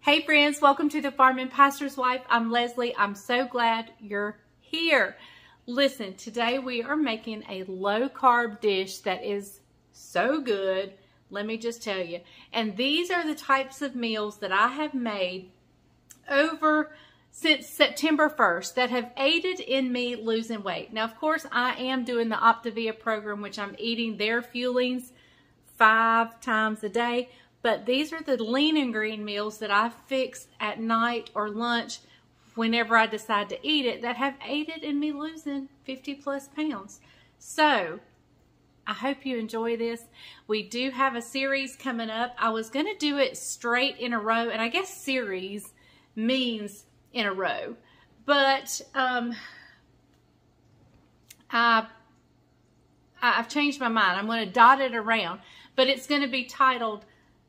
Hey friends, welcome to the Farm and Pastor's Wife. I'm Leslie. I'm so glad you're here. Listen, today we are making a low carb dish that is so good. Let me just tell you. And these are the types of meals that I have made since September 1st that have aided in me losing weight. Now, of course, I am doing the Optavia program, which I'm eating their fuelings 5 times a day. But these are the lean and green meals that I fix at night or lunch whenever I decide to eat it that have aided in me losing 50 plus pounds. So I hope you enjoy this. We do have a series coming up. I was going to do it straight in a row, and I guess series means in a row. But I've changed my mind. I'm going to dot it around. But it's going to be titled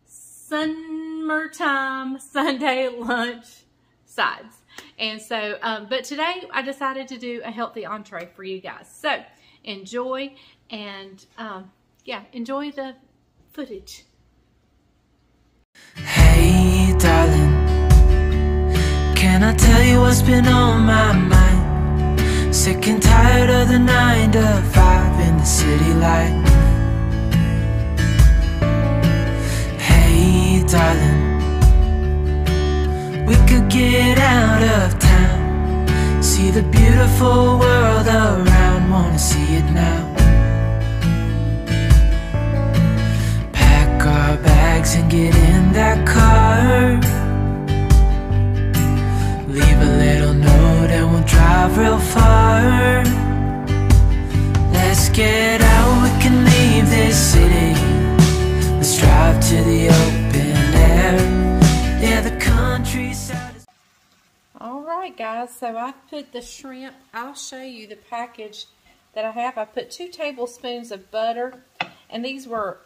Summertime Sunday Lunch Sides. And so, but today I decided to do a healthy entree for you guys. So enjoy and yeah, enjoy the footage. Hey darling, can I tell you what's been on my mind? Sick and tired of the 9 to 5 in the city life. Darling, we could get out of town, see the beautiful world around, wanna see it now. Pack our bags and get in that car, leave a little note and we'll drive real far. Let's get out, we can leave this city, let's drive to the open. Yeah, the countryside. Alright guys, so I've put the shrimp, I'll show you the package that I have. I put 2 tablespoons of butter, and these were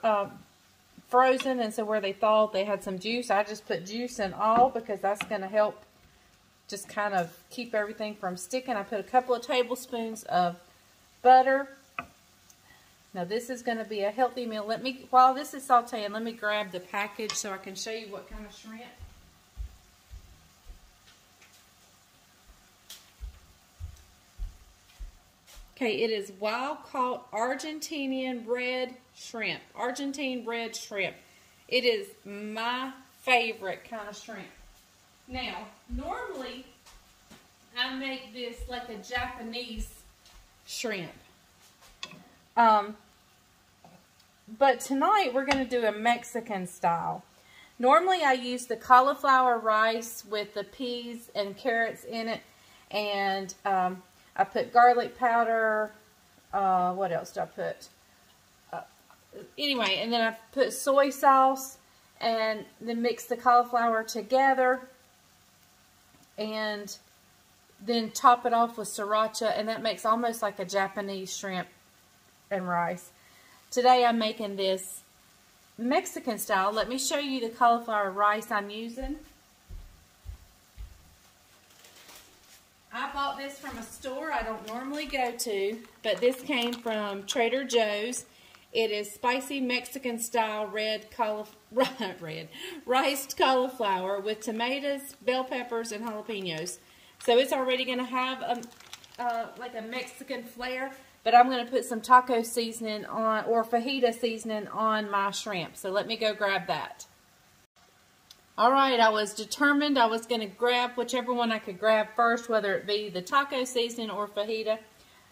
frozen, and so where they thawed they had some juice. I just put juice in all because that's going to help just kind of keep everything from sticking. I put a couple of tablespoons of butter. Now this is going to be a healthy meal. While this is sauteing, let me grab the package so I can show you what kind of shrimp. Okay, it is wild-caught Argentinian red shrimp. Argentine red shrimp. It is my favorite kind of shrimp. Now, normally I make this like a Japanese shrimp. But tonight we're going to do a Mexican style. Normally I use the cauliflower rice with the peas and carrots in it, and I put garlic powder. What else do I put? Anyway, and then I put soy sauce, and then mix the cauliflower together, and then top it off with sriracha, and that makes almost like a Japanese shrimp and rice. Today I'm making this Mexican style. Let me show you the cauliflower rice I'm using. I bought this from a store I don't normally go to, but this came from Trader Joe's. It is spicy Mexican style riced cauliflower with tomatoes, bell peppers, and jalapenos. So it's already going to have like a Mexican flair. But I'm going to put some taco seasoning on, or fajita seasoning on my shrimp. So let me go grab that. Alright, I was determined I was going to grab whichever one I could grab first, whether it be the taco seasoning or fajita.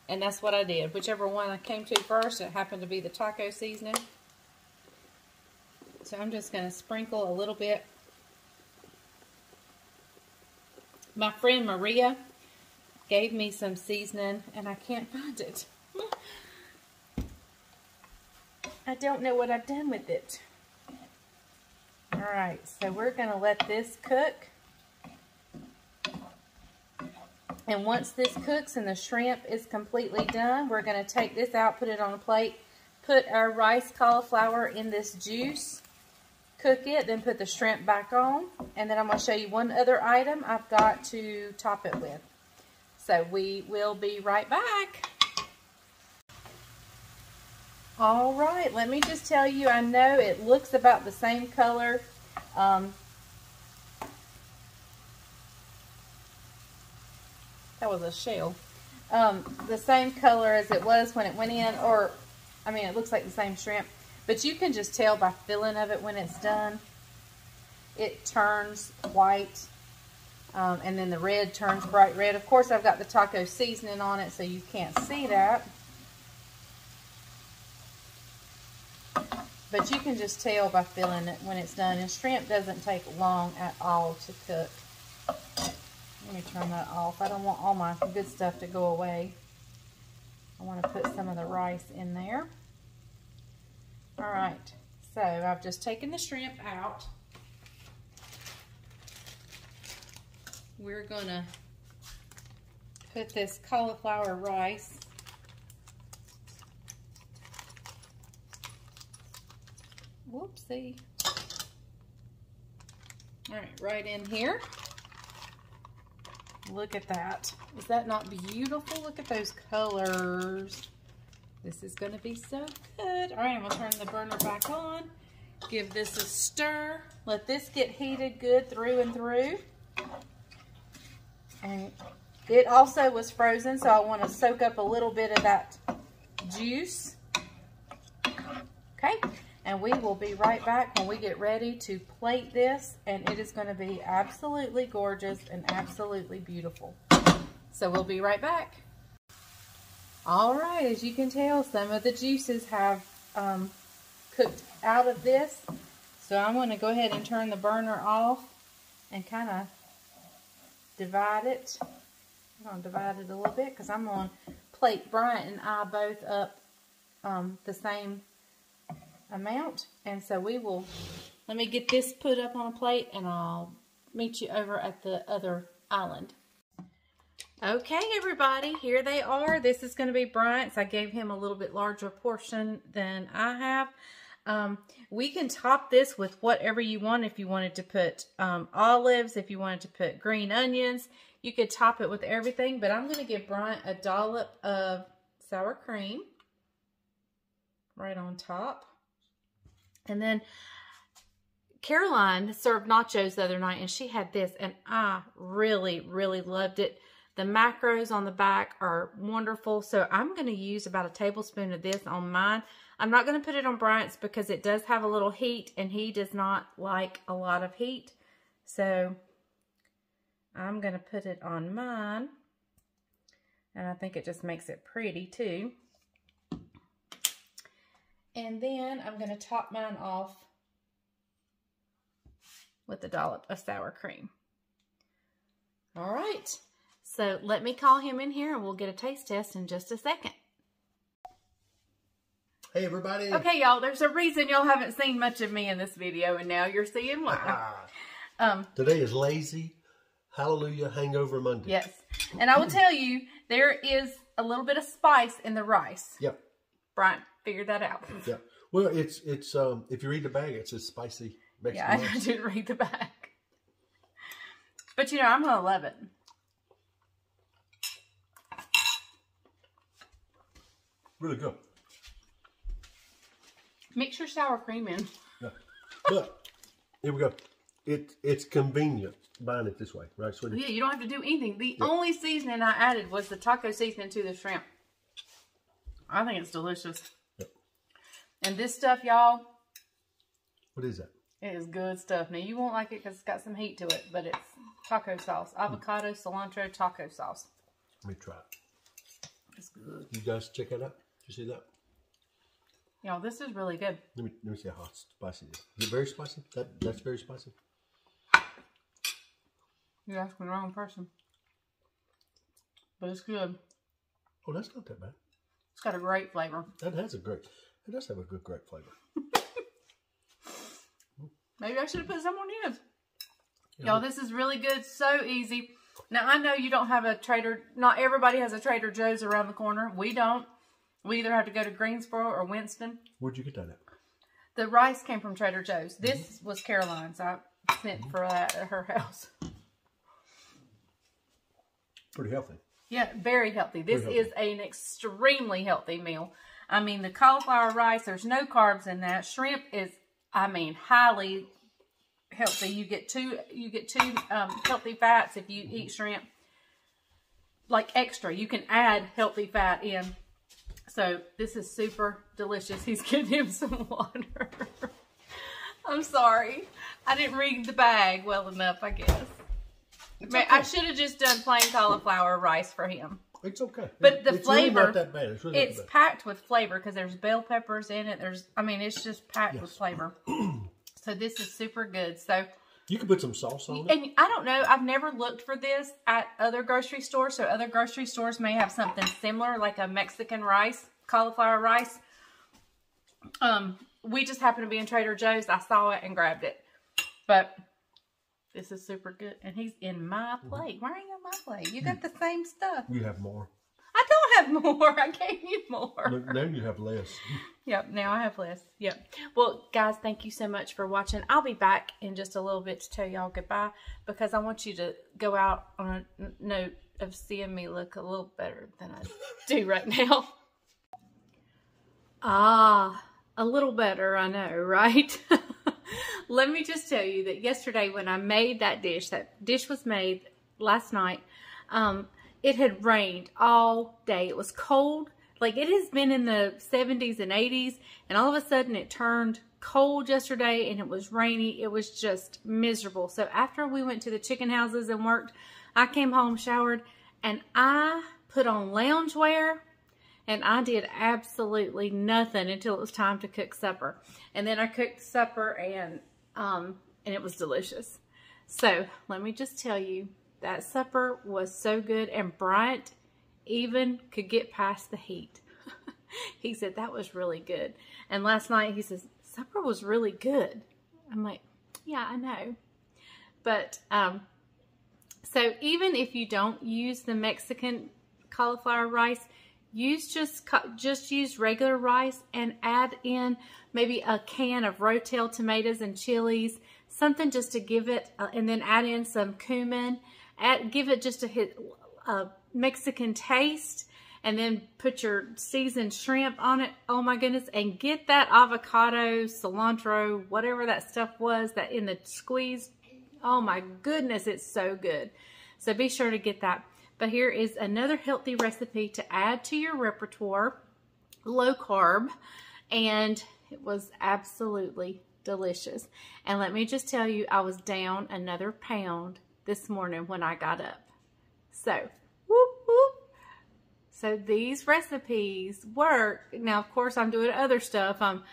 And that's what I did. Whichever one I came to first, it happened to be the taco seasoning. So I'm just going to sprinkle a little bit. My friend Maria gave me some seasoning, and I can't find it. I don't know what I've done with it. Alright, so we're going to let this cook. And once this cooks and the shrimp is completely done, we're going to take this out, put it on a plate, put our rice cauliflower in this juice, cook it, then put the shrimp back on. And then I'm going to show you one other item I've got to top it with. So we will be right back. All right, let me just tell you, I know it looks about the same color That was a shell. The same color as it was when it went in, or, I mean, it looks like the same shrimp. But you can just tell by feeling of it when it's done. It turns white, and then the red turns bright red. Of course, I've got the taco seasoning on it, so you can't see that. But you can just tell by feeling it when it's done. And shrimp doesn't take long at all to cook. Let me turn that off. I don't want all my good stuff to go away. I want to put some of the rice in there. Alright, so I've just taken the shrimp out. We're going to put this cauliflower rice whoopsie. Alright, right in here. Look at that. Is that not beautiful? Look at those colors. This is going to be so good. Alright, I'm going to turn the burner back on. Give this a stir. Let this get heated good through and through. And it also was frozen, so I want to soak up a little bit of that juice. Okay, and we will be right back when we get ready to plate this, and it is going to be absolutely gorgeous and absolutely beautiful. So we'll be right back. All right, as you can tell, some of the juices have cooked out of this. So I'm going to go ahead and turn the burner off and kind of divide it. I'm going to divide it a little bit because I'm going to plate Bryant and I both up the same amount. And so we will, let me get this put up on a plate and I'll meet you over at the other island. Okay, everybody, here they are. This is going to be Bryant's. I gave him a little bit larger portion than I have. We can top this with whatever you want. If you wanted to put olives, if you wanted to put green onions, you could top it with everything. But I'm going to give Bryant a dollop of sour cream right on top. And then Caroline served nachos the other night, and she had this, and I really, really loved it. The macros on the back are wonderful, so I'm going to use about a tablespoon of this on mine. I'm not going to put it on Bryant's because it does have a little heat, and he does not like a lot of heat. So I'm going to put it on mine, and I think it just makes it pretty too. And then I'm going to top mine off with a dollop of sour cream. All right. So let me call him in here and we'll get a taste test in just a second. Hey everybody. Okay, y'all, there's a reason y'all haven't seen much of me in this video, and now you're seeing why. Today is Lazy Hallelujah Hangover Monday. Yes. And I will tell you, there is a little bit of spice in the rice. Yep. Brian figured that out. Yeah. Well, it's if you read the bag, it says spicy Mexican rice. I didn't read the bag. But you know, I'm gonna love it. Really good. Mix your sour cream in. Yeah. But here we go. It's convenient buying it this way, right, sweetie? Yeah, you don't have to do anything. The only seasoning I added was the taco seasoning to the shrimp. I think it's delicious. Yep. And this stuff, y'all. What is that? It is good stuff. Now, you won't like it because it's got some heat to it, but it's taco sauce. Avocado, cilantro, taco sauce. Let me try it. It's good. You guys check that out. Did you see that? Y'all, this is really good. Let me see how spicy it is. Is it very spicy? That's very spicy? You're asking the wrong person. But it's good. Oh, that's not that bad. It's got a great flavor. It does have a good grape flavor. Maybe I should have put some on his. Yeah. Y'all, this is really good. So easy. Now, I know you don't have a not everybody has a Trader Joe's around the corner. We don't. We either have to go to Greensboro or Winston. Where'd you get that at? The rice came from Trader Joe's. This was Caroline's. I sent for that at her house. Pretty healthy. Yeah, very healthy. This is an extremely healthy meal. I mean, the cauliflower rice, there's no carbs in that. Shrimp is, I mean, highly healthy. You get two healthy fats if you eat shrimp. like extra. You can add healthy fat in. So this is super delicious. He's getting him some water. I'm sorry. I didn't read the bag well enough, I guess. Okay. I should have just done plain cauliflower rice for him. It's okay. But the flavor, really not that bad. It's packed with flavor because there's bell peppers in it. It's just packed with flavor. So this is super good. So you can put some sauce on it. And I don't know, I've never looked for this at other grocery stores. So other grocery stores may have something similar, like a Mexican rice, cauliflower rice. We just happened to be in Trader Joe's. I saw it and grabbed it. But this is super good. And he's in my plate. Why are you in my plate? You got the same stuff. You have more. I don't have more. I gave you more. Look, now you have less. Yep, now I have less. Yep. Well, guys, thank you so much for watching. I'll be back in just a little bit to tell y'all goodbye because I want you to go out on a note of seeing me look a little better than I do right now. Ah, a little better, I know, right? Let me just tell you that yesterday when I made that dish was made last night. It had rained all day. It was cold. Like it has been in the 70s and 80s. And all of a sudden it turned cold yesterday and it was rainy. It was just miserable. So after we went to the chicken houses and worked, I came home, showered, and I put on loungewear. And I did absolutely nothing until it was time to cook supper. And then I cooked supper and it was delicious. So let me just tell you, that supper was so good, and Bryant even could get past the heat. He said that was really good. And last night he says, supper was really good. I'm like, yeah, I know. But so even if you don't use the Mexican cauliflower rice, just use regular rice and add in maybe a can of Rotel tomatoes and chilies, something just to give it, and then add in some cumin, give it just a Mexican taste, and then put your seasoned shrimp on it. Oh my goodness, and get that avocado, cilantro, whatever that stuff was that in the squeeze. Oh my goodness, it's so good. So be sure to get that. But here is another healthy recipe to add to your repertoire, low carb, and it was absolutely delicious. And let me just tell you, I was down another pound this morning when I got up. So, whoop, whoop. So these recipes work. Now, of course, I'm doing other stuff. I'm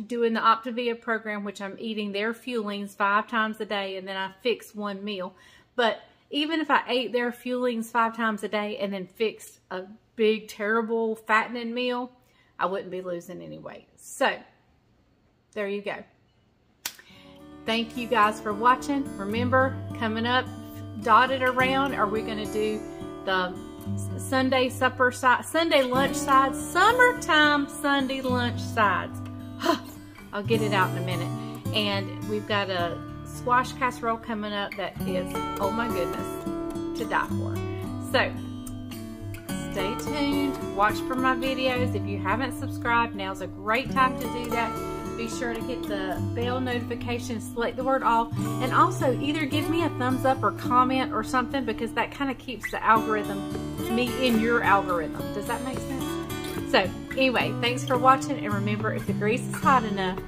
doing the Optavia program, which I'm eating their fuelings 5 times a day, and then I fix one meal. But even if I ate their fuelings 5 times a day and then fixed a big, terrible, fattening meal, I wouldn't be losing any weight. So, there you go. Thank you guys for watching. Remember, coming up, dotted around, are we going to do the Sunday supper side, Sunday lunch sides, summertime Sunday lunch sides. I'll get it out in a minute. And we've got a squash casserole coming up that is, oh my goodness, to die for. So, stay tuned. Watch for my videos. If you haven't subscribed, now's a great time to do that. Be sure to hit the bell notification, select the word all, and also either give me a thumbs up or comment or something, because that kind of keeps the algorithm, me in your algorithm. Does that make sense? So, anyway, thanks for watching, and remember, if the grease is hot enough,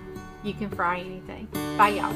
you can fry anything. Bye, y'all.